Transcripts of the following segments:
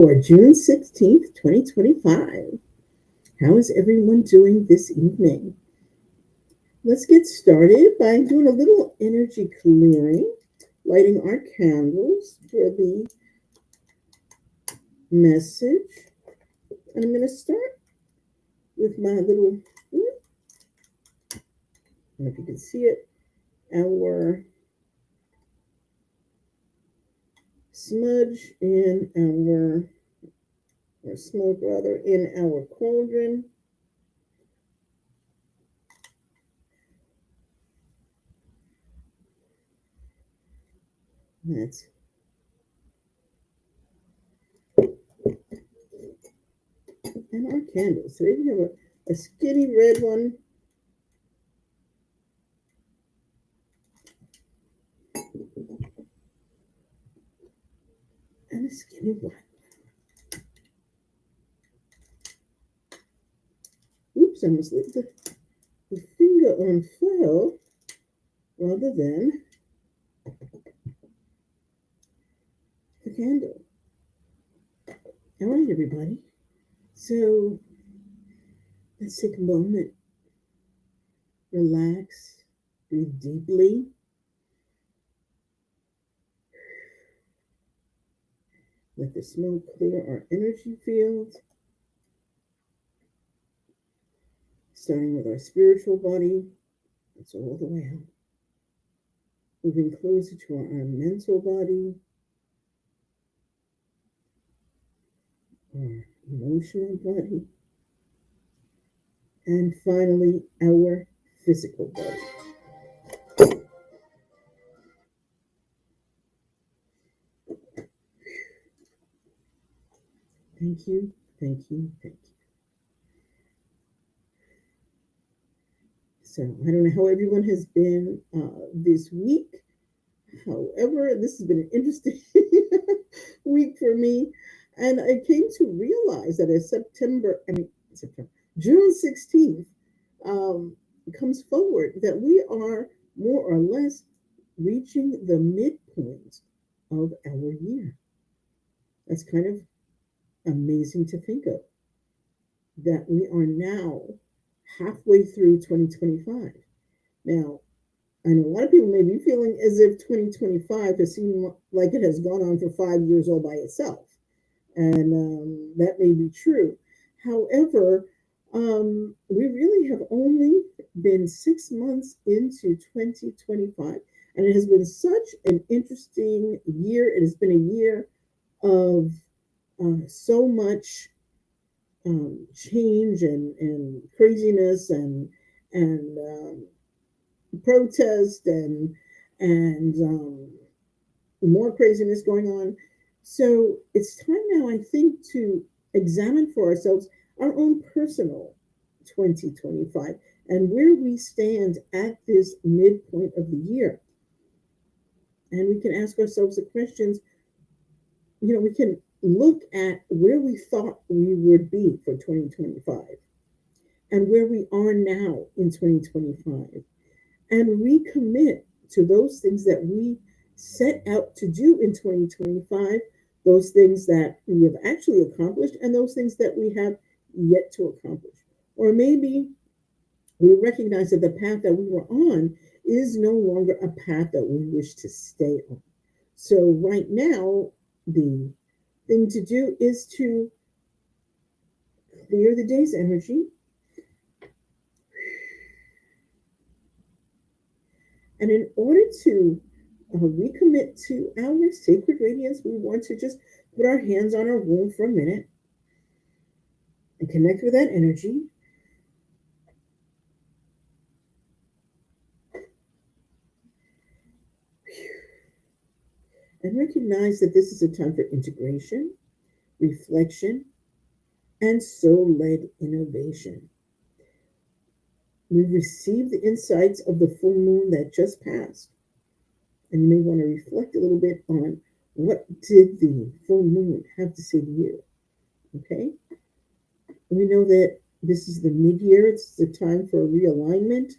For June 16th, 2025. How is everyone doing this evening? Let's get started by doing a little energy clearing, lighting our candles for the message. And I'm going to start with my little, I don't know if you can see it, our smudge in or smoke rather, in our cauldron. That's and our candles. Today we have a skinny red one and a skinny black. Oops, I almost lit the finger on file rather than the candle. All right, everybody. So let's take a moment, relax, breathe deeply. Let the smoke clear our energy field, starting with our spiritual body. It's all the way out. Moving closer to our mental body, our emotional body, and finally our physical body. Thank you, thank you, thank you. So I don't know how everyone has been this week. However, this has been an interesting week for me. And I came to realize that as June 16th comes forward, that we are more or less reaching the midpoint of our year. That's kind of amazing to think of, that we are now halfway through 2025. Now, I know a lot of people may be feeling as if 2025 has seemed like it has gone on for 5 years all by itself. And that may be true. However, we really have only been 6 months into 2025. And it has been such an interesting year. It has been a year of so much change and craziness and protest and more craziness going on. So it's time now, I think, to examine for ourselves our own personal 2025 and where we stand at this midpoint of the year. And we can ask ourselves the questions, we can look at where we thought we would be for 2025 and where we are now in 2025 and recommit to those things that we set out to do in 2025, those things that we have actually accomplished, and those things that we have yet to accomplish. Or maybe we recognize that the path that we were on is no longer a path that we wish to stay on. So, right now, the thing to do is to clear the day's energy. And in order to recommit to our sacred radiance, we want to just put our hands on our womb for a minute and connect with that energy. And recognize that this is a time for integration, reflection, and soul led innovation. We received the insights of the full moon that just passed. And you may want to reflect a little bit on what did the full moon have to say to you. Okay? We know that this is the midyear. It's the time for a realignment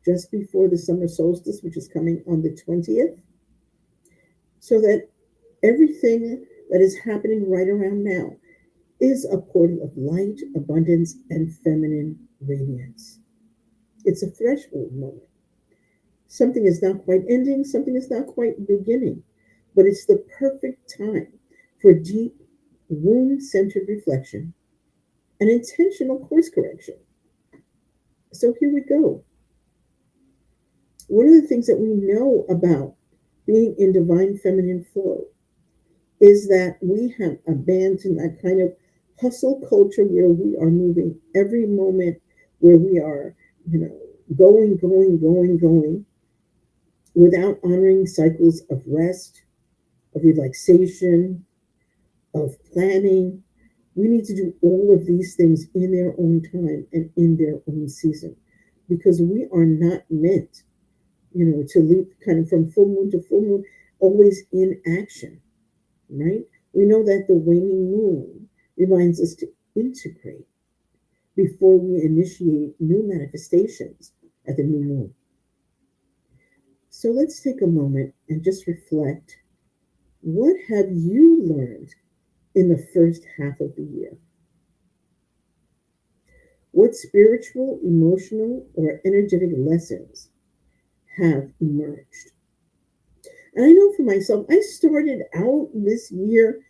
just before the summer solstice, which is coming on the 20th. So that everything that is happening right around now is a portal of light, abundance, and feminine radiance. It's a threshold moment. Something is not quite ending, something is not quite beginning, but it's the perfect time for deep, womb centered reflection and intentional course correction. So here we go. One of the things that we know about being in divine feminine flow is that we have abandoned that kind of hustle culture where we are moving every moment, where we are, you know, going without honoring cycles of rest, of relaxation, of planning. We need to do all of these things in their own time and in their own season because we are not meant, to leap kind of from full moon to full moon, always in action, right? We know that the waning moon reminds us to integrate before we initiate new manifestations at the new moon. So let's take a moment and just reflect. What have you learned in the first half of the year? What spiritual, emotional, or energetic lessons have emerged? And I know for myself, I started out this year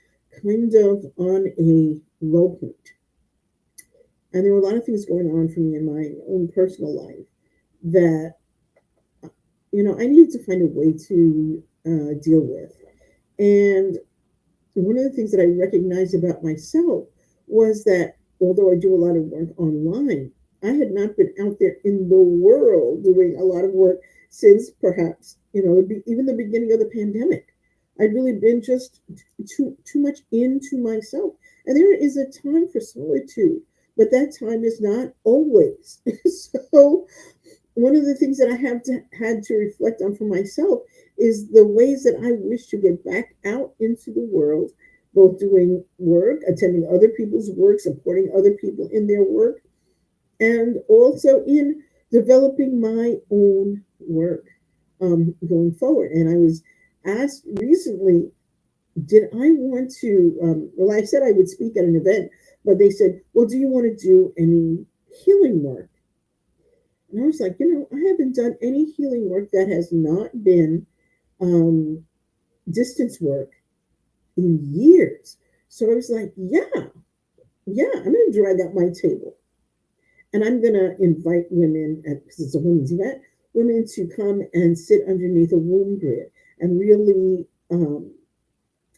kind of on a low point. And there were a lot of things going on for me in my own personal life that, I needed to find a way to deal with. And one of the things that I recognized about myself was that although I do a lot of work online, I had not been out there in the world doing a lot of work since perhaps, even the beginning of the pandemic. I'd really been just too much into myself. And there is a time for solitude, but that time is not always. So one of the things that I had to reflect on for myself is the ways that I wish to get back out into the world, both doing work, attending other people's work, supporting other people in their work, and also in developing my own work going forward. And I was asked recently, did I want to? Well, I said I would speak at an event, but they said, "Well, do you want to do any healing work?" And I was like, I haven't done any healing work that has not been um, distance work in years. So I was like, yeah, I'm going to drag out my table and I'm going to invite women, because it's a women's event, women to come and sit underneath a womb grid and really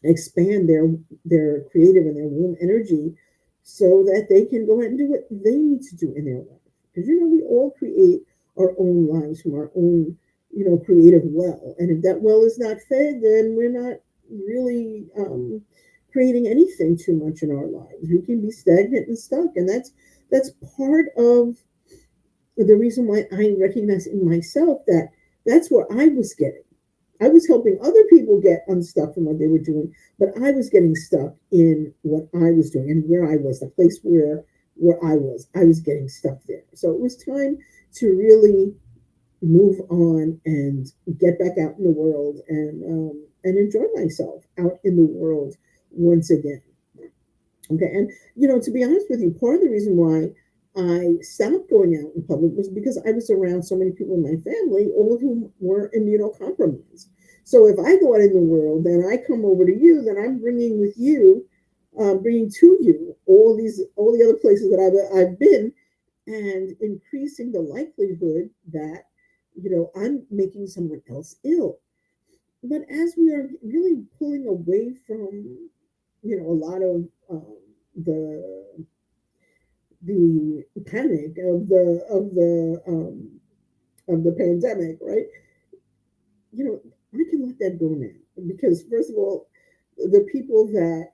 expand their creative and their womb energy so that they can go out and do what they need to do in their life. Because we all create our own lives from our own, creative well. And if that well is not fed, then we're not really creating anything too much in our lives. We can be stagnant and stuck. And that's part of the reason why I recognize in myself that that's where I was getting. I was helping other people get unstuck from what they were doing, but I was getting stuck in what I was doing and where I was, the place where I was getting stuck there. So it was time to really move on and get back out in the world and enjoy myself out in the world once again. Okay, and to be honest with you, part of the reason why I stopped going out in public was because I was around so many people in my family, all of whom were immunocompromised. So if I go out in the world and I come over to you, then I'm bringing with you, bringing to you all the other places that I've been, and increasing the likelihood that I'm making someone else ill. But as we are really pulling away from a lot of the the panic of the pandemic, right? I can let that go now because first of all, the people that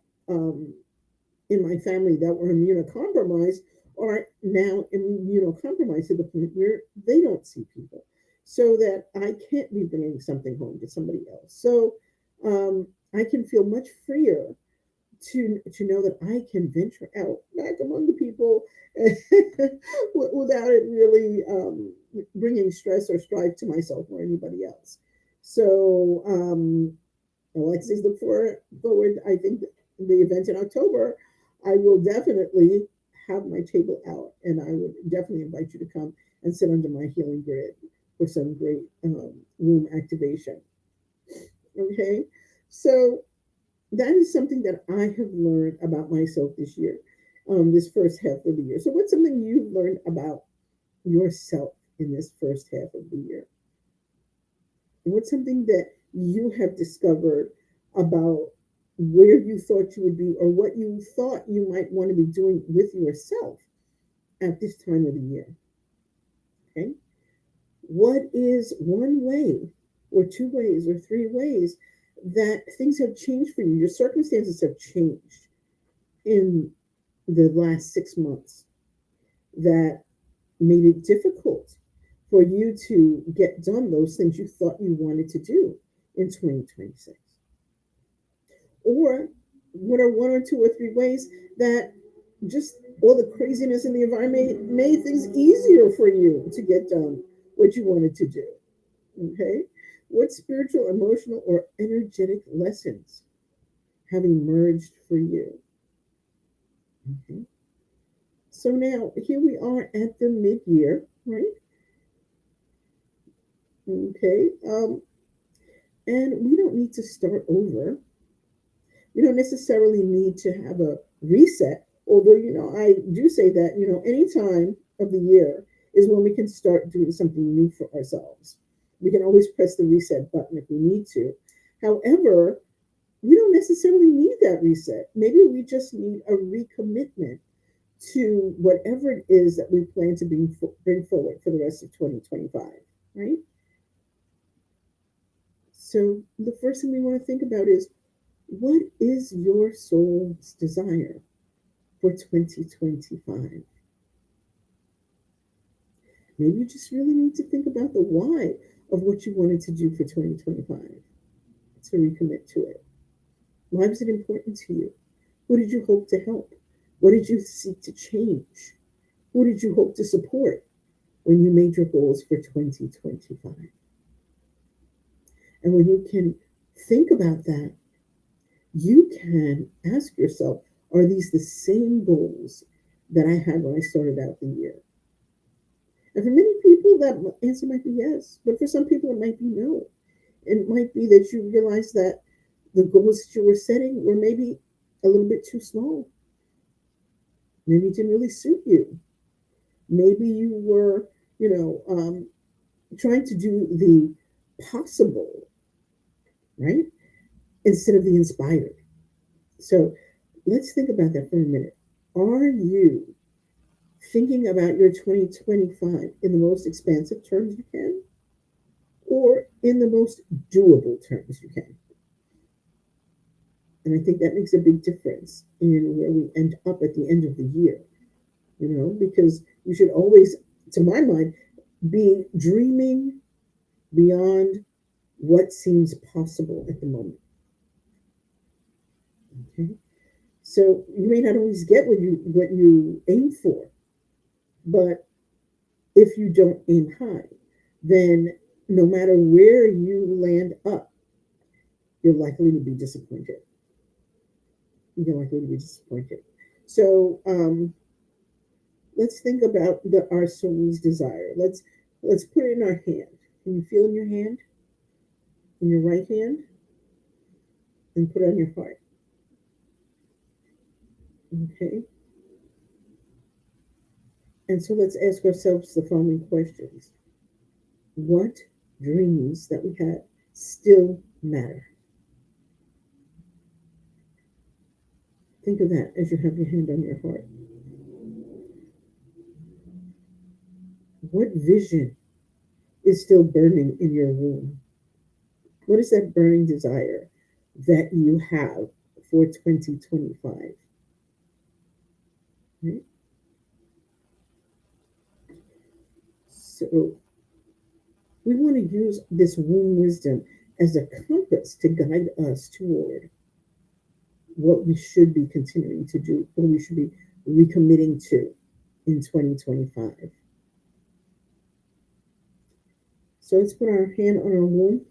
in my family that were immunocompromised are now immunocompromised to the point where they don't see people, so that I can't be bringing something home to somebody else. So I can feel much freer to know that I can venture out back among the people without it really bringing stress or strife to myself or anybody else. So Alexis, look forward. I think the event in October, I will definitely have my table out, and I would definitely invite you to come and sit under my healing grid for some great womb activation. Okay, so that is something that I have learned about myself this year, this first half of the year. So, what's something you've learned about yourself in this first half of the year? What's something that you have discovered about where you thought you would be or what you thought you might want to be doing with yourself at this time of the year? Okay. What is one way or two ways or three ways that things have changed for you? Your circumstances have changed in the last 6 months that made it difficult for you to get done those things you thought you wanted to do in 2026? Or what are one or two or three ways that just all the craziness in the environment made things easier for you to get done what you wanted to do? Okay. What spiritual, emotional, or energetic lessons have emerged for you? Okay. So now here we are at the mid year, right? Okay. And we don't need to start over. We don't necessarily need to have a reset, although, I do say that, any time of the year is when we can start doing something new for ourselves. We can always press the reset button if we need to. However, we don't necessarily need that reset. Maybe we just need a recommitment to whatever it is that we plan to bring forward for the rest of 2025, right? So the first thing we want to think about is, what is your soul's desire for 2025? Maybe you just really need to think about the why of what you wanted to do for 2025 to recommit to it. Why was it important to you? Who did you hope to help? What did you seek to change? Who did you hope to support when you made your goals for 2025? And when you can think about that, you can ask yourself, are these the same goals that I had when I started out the year? And for many people, that answer might be yes. But for some people, it might be no. It might be that you realize that the goals that you were setting were maybe a little bit too small. Maybe it didn't really suit you. Maybe you were, trying to do the possible, right? Instead of the inspired. So let's think about that for a minute. Are you thinking about your 2025 in the most expansive terms you can, or in the most doable terms you can? And I think that makes a big difference in where we end up at the end of the year, because you should always, to my mind, be dreaming beyond what seems possible at the moment. Okay. So you may not always get what you aim for, but if you don't aim high, then no matter where you land up, you're likely to be disappointed. You're likely to be disappointed. So let's think about our soul's desire. Let's put it in our hand. Can you feel in your hand, in your right hand, and put it on your heart? Okay. And so let's ask ourselves the following questions: what dreams that we had still matter? Think of that as you have your hand on your heart. What vision is still burning in your womb? What is that burning desire that you have for 2025? Right? So we want to use this womb wisdom as a compass to guide us toward what we should be continuing to do, what we should be recommitting to in 2025. So let's put our hand on our womb.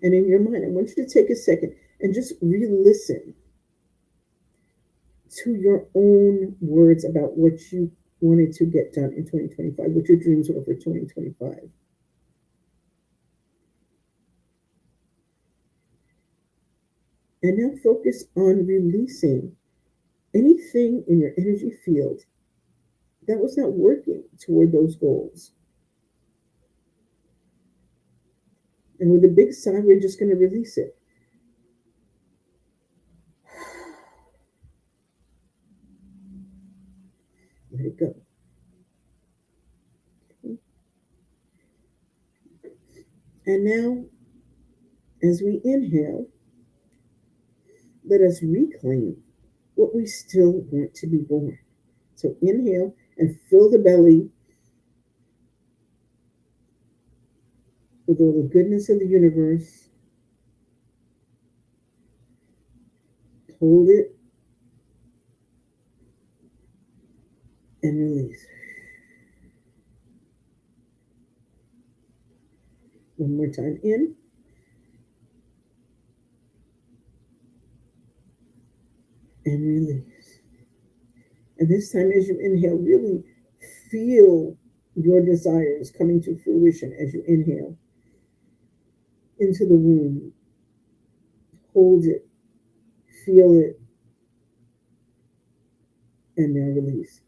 And in your mind, I want you to take a second and just re-listen to your own words about what you wanted to get done in 2025, what your dreams were for 2025. And now focus on releasing anything in your energy field that was not working toward those goals. And with a big sigh, we're just going to release it. Let it go. And now, as we inhale, let us reclaim what we still want to be born. So inhale and fill the belly with all the goodness of the universe. Hold it and release. One more time in and release. And this time, as you inhale, really feel your desires coming to fruition as you inhale into the womb. Hold it, feel it, and now release.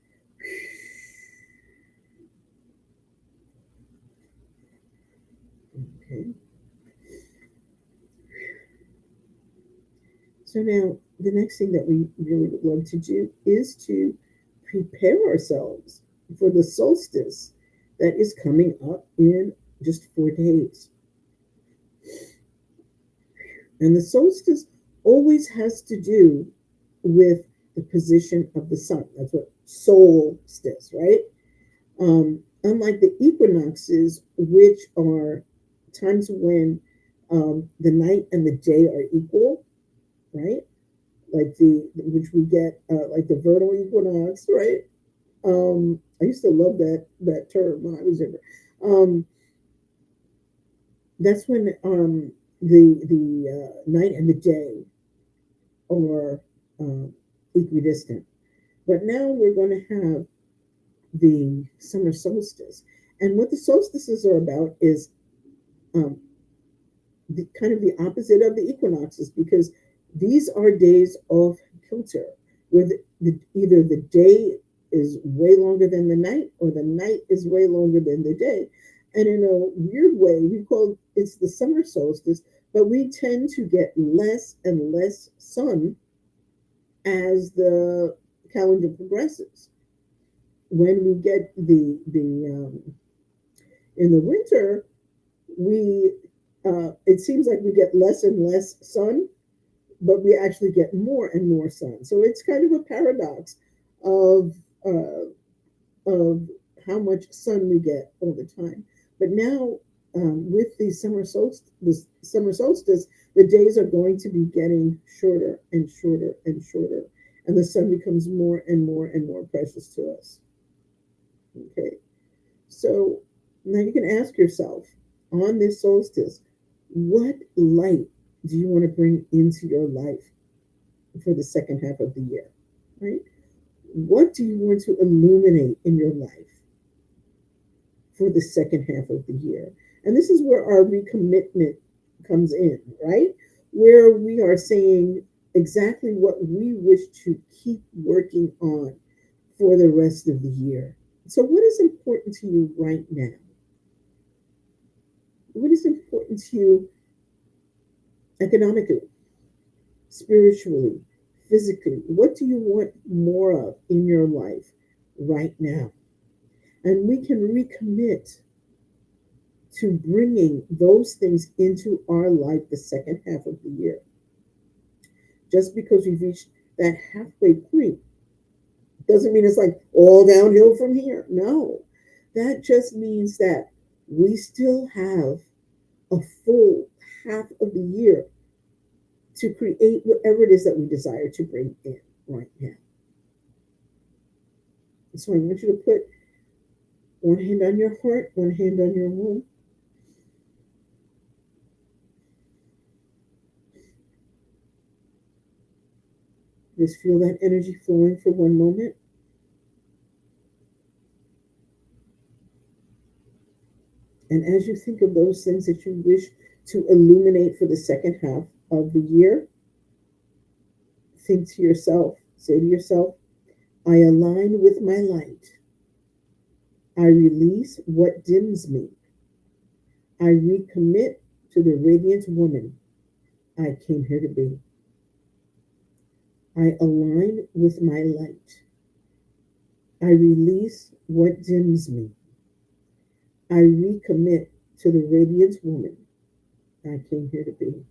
Okay. So now the next thing that we really would love to do is to prepare ourselves for the solstice that is coming up in just 4 days. And the solstice always has to do with the position of the sun. That's what solstice, right? Unlike the equinoxes, which are times when the night and the day are equal, right? Like the which we get like the vernal equinox, right? I used to love that term when I was younger. Um, that's when the night and the day are equidistant. But now we're going to have the summer solstice, and what the solstices are about is um, the kind of the opposite of the equinoxes because these are days off kilter, where either the day is way longer than the night or the night is way longer than the day. And in a weird way, we call it's the summer solstice, but we tend to get less and less sun as the calendar progresses. When we get the in the winter, we it seems like we get less and less sun, but we actually get more and more sun. So it's kind of a paradox of uh, of how much sun we get all the time. But now, with the summer solstice, the days are going to be getting shorter and shorter and shorter, and the sun becomes more and more and more precious to us. Okay, so now you can ask yourself on this solstice, what light do you want to bring into your life for the second half of the year? Right? What do you want to illuminate in your life for the second half of the year? And this is where our recommitment comes in, right? Where we are saying exactly what we wish to keep working on for the rest of the year. So, what is important to you right now? What is important to you economically, spiritually, physically? What do you want more of in your life right now? And we can recommit to bringing those things into our life the second half of the year. Just because we've reached that halfway point doesn't mean it's like all downhill from here. No, that just means that we still have a full half of the year to create whatever it is that we desire to bring in right now. So I want you to put one hand on your heart, one hand on your womb. Just feel that energy flowing for one moment. And as you think of those things that you wish to illuminate for the second half of the year, think to yourself, say to yourself, I align with my light. I release what dims me. I recommit to the radiant woman I came here to be. I align with my light. I release what dims me. I recommit to the radiant woman I came here to be.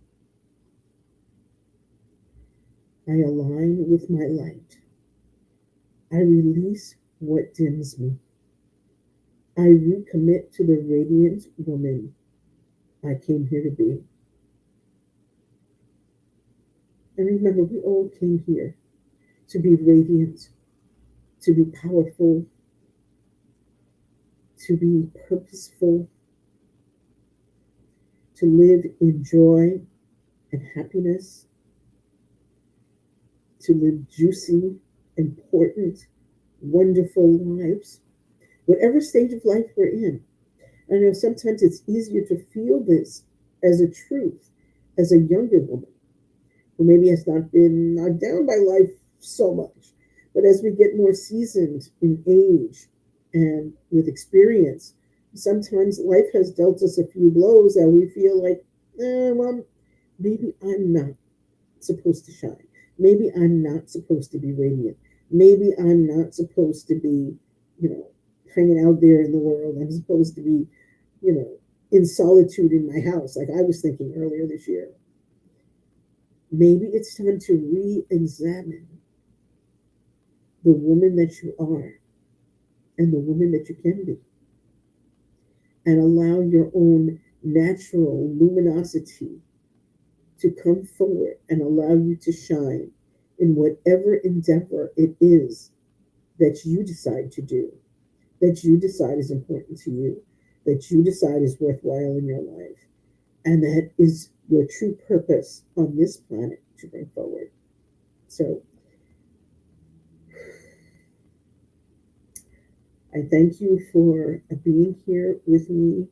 I align with my light. I release what dims me. I recommit to the radiant woman I came here to be. And remember, we all came here to be radiant, to be powerful, to be purposeful, to live in joy and happiness, to live juicy, important, wonderful lives, whatever stage of life we're in. I know sometimes it's easier to feel this as a truth as a younger woman who maybe has not been knocked down by life so much. But as we get more seasoned in age and with experience, sometimes life has dealt us a few blows that we feel like, well, maybe I'm not supposed to shine. Maybe I'm not supposed to be radiant. Maybe I'm not supposed to be, you know, hanging out there in the world. I'm supposed to be, you know, in solitude in my house, like I was thinking earlier this year. Maybe it's time to re examine the woman that you are and the woman that you can be, and allow your own natural luminosity to come forward and allow you to shine in whatever endeavor it is that you decide to do, that you decide is important to you, that you decide is worthwhile in your life, and that is your true purpose on this planet to bring forward. So I thank you for being here with me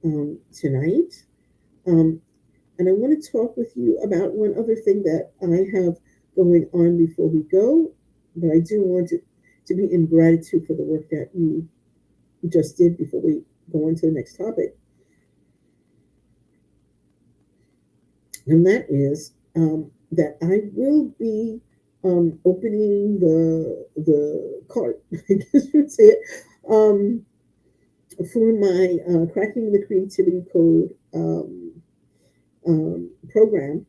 tonight. Um, and I want to talk with you about one other thing that I have going on before we go. But I do want to be in gratitude for the work that you just did before we go on to the next topic. And that is that I will be opening the cart, I guess you'd say it, for my Cracking the Creativity Code program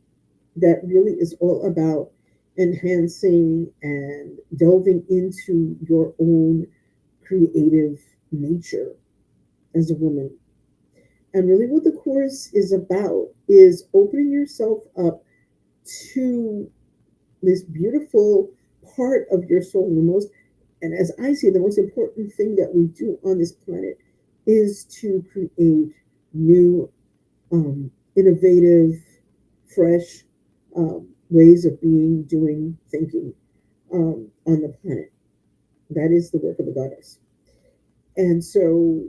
that really is all about enhancing and delving into your own creative nature as a woman. And really, what the course is about is opening yourself up to this beautiful part of your soul. The most, and as I see, the most important thing that we do on this planet is to create new, innovative, fresh ways of being, doing, thinking on the planet. That is the work of the goddess. And so,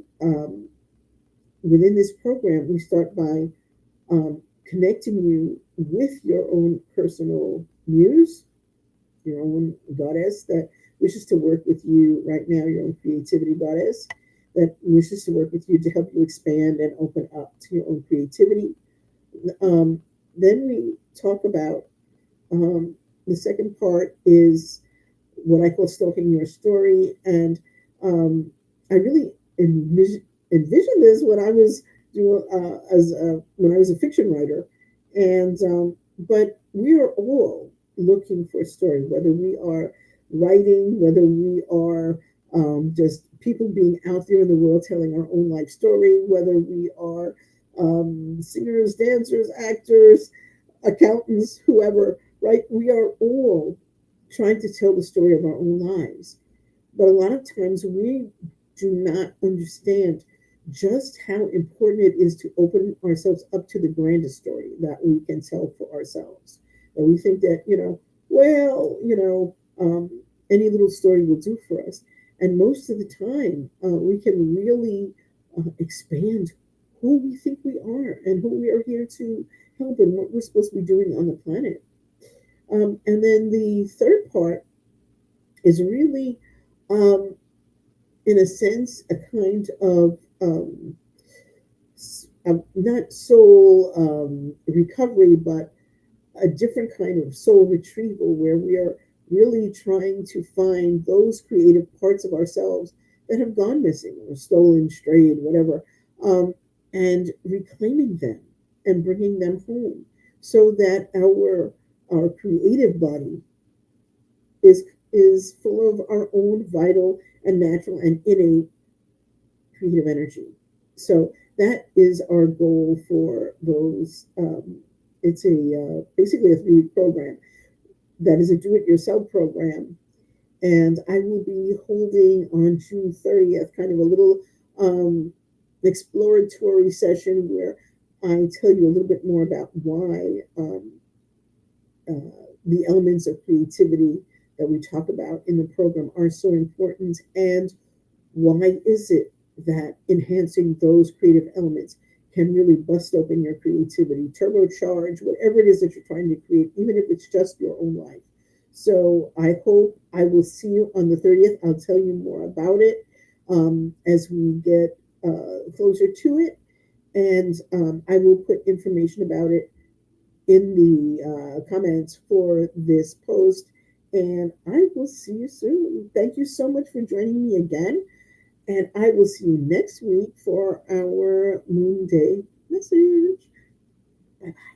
within this program, we start by connecting you with your own personal muse, your own goddess that wishes to work with you right now, your own creativity goddess that wishes to work with you to help you expand and open up to your own creativity. Then we talk about the second part is what I call stalking your story. And I really envisioned this when I was doing as when I was a fiction writer, and but we are all looking for a story, whether we are writing, whether we are just people being out there in the world telling our own life story, whether we are singers, dancers, actors, accountants, whoever, right? We are all trying to tell the story of our own lives. But a lot of times we do not understand just how important it is to open ourselves up to the grandest story that we can tell for ourselves. And we think that, well, any little story will do for us. And most of the time, we can really expand who we think we are and who we are here to help and what we're supposed to be doing on the planet. And then the third part is really, um, in a sense, a kind of not soul recovery, but a different kind of soul retrieval where we are really trying to find those creative parts of ourselves that have gone missing or stolen, strayed, whatever, and reclaiming them and bringing them home so that our creative body is is full of our own vital and natural and innate creative energy. So that is our goal for those. It's a basically a 3 week program that is a do-it-yourself program, and I will be holding on June 30th kind of a little um, exploratory session where I tell you a little bit more about why the elements of creativity that we talk about in the program are so important, and why is it that enhancing those creative elements can really bust open your creativity, turbocharge whatever it is that you're trying to create, even if it's just your own life. So I hope I will see you on the 30th. I'll tell you more about it as we get closer to it. And I will put information about it in the comments for this post. And I will see you soon. Thank you so much for joining me again. And I will see you next week for our Moonday message. Bye bye.